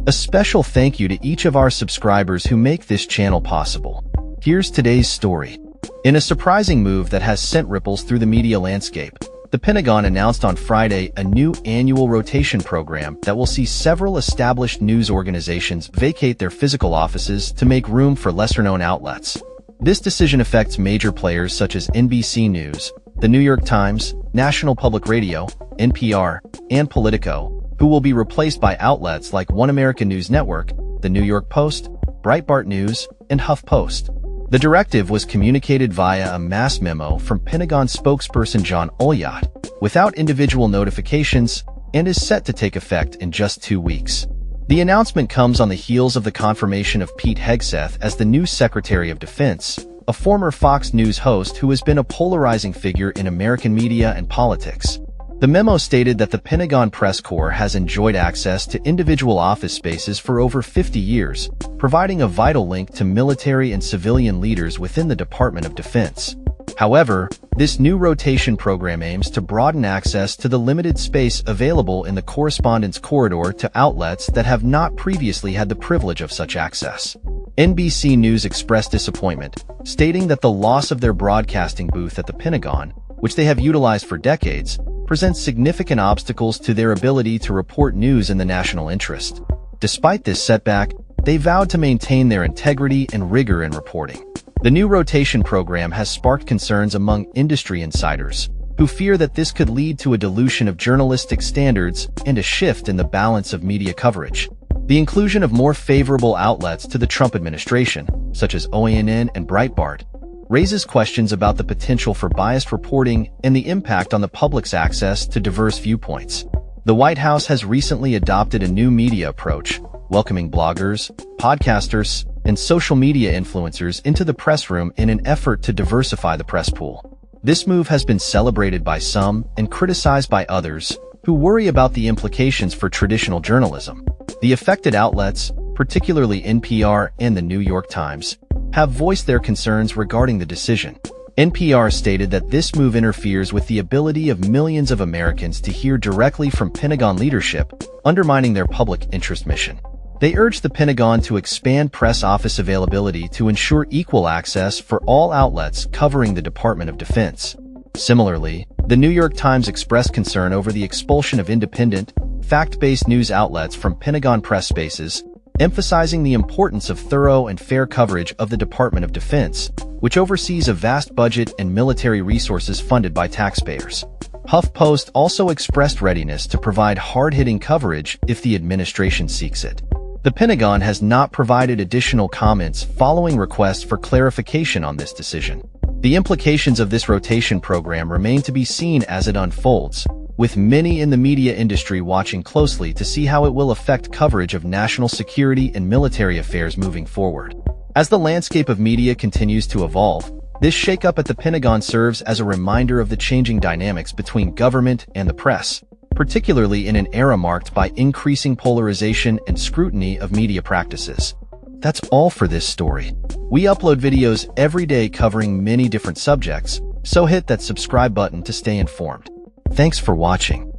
A special thank you to each of our subscribers who make this channel possible. Here's today's story. In a surprising move that has sent ripples through the media landscape, the Pentagon announced on Friday a new annual rotation program that will see several established news organizations vacate their physical offices to make room for lesser-known outlets. This decision affects major players such as NBC News, The New York Times, National Public Radio, NPR, and Politico, who will be replaced by outlets like One American News Network, The New York Post, Breitbart News, and HuffPost. The directive was communicated via a mass memo from Pentagon spokesperson John Oliot, without individual notifications, and is set to take effect in just 2 weeks. The announcement comes on the heels of the confirmation of Pete Hegseth as the new Secretary of Defense, a former Fox News host who has been a polarizing figure in American media and politics. The memo stated that the Pentagon press corps has enjoyed access to individual office spaces for over 50 years, providing a vital link to military and civilian leaders within the Department of Defense. However, this new rotation program aims to broaden access to the limited space available in the correspondence corridor to outlets that have not previously had the privilege of such access. NBC News expressed disappointment, stating that the loss of their broadcasting booth at the Pentagon, which they have utilized for decades, presents significant obstacles to their ability to report news in the national interest. Despite this setback, they vowed to maintain their integrity and rigor in reporting. The new rotation program has sparked concerns among industry insiders, who fear that this could lead to a dilution of journalistic standards and a shift in the balance of media coverage. The inclusion of more favorable outlets to the Trump administration, such as OANN and Breitbart, raises questions about the potential for biased reporting and the impact on the public's access to diverse viewpoints. The White House has recently adopted a new media approach, welcoming bloggers, podcasters, and social media influencers into the press room in an effort to diversify the press pool. This move has been celebrated by some and criticized by others, who worry about the implications for traditional journalism. The affected outlets, particularly NPR and The New York Times, have voiced their concerns regarding the decision. NPR stated that this move interferes with the ability of millions of Americans to hear directly from Pentagon leadership, undermining their public interest mission. They urged the Pentagon to expand press office availability to ensure equal access for all outlets covering the Department of Defense. Similarly, The New York Times expressed concern over the expulsion of independent, fact-based news outlets from Pentagon press spaces, emphasizing the importance of thorough and fair coverage of the Department of Defense, which oversees a vast budget and military resources funded by taxpayers. HuffPost also expressed readiness to provide hard-hitting coverage if the administration seeks it. The Pentagon has not provided additional comments following requests for clarification on this decision. The implications of this rotation program remain to be seen as it unfolds, with many in the media industry watching closely to see how it will affect coverage of national security and military affairs moving forward. As the landscape of media continues to evolve, this shakeup at the Pentagon serves as a reminder of the changing dynamics between government and the press, particularly in an era marked by increasing polarization and scrutiny of media practices. That's all for this story. We upload videos every day covering many different subjects, so hit that subscribe button to stay informed. Thanks for watching.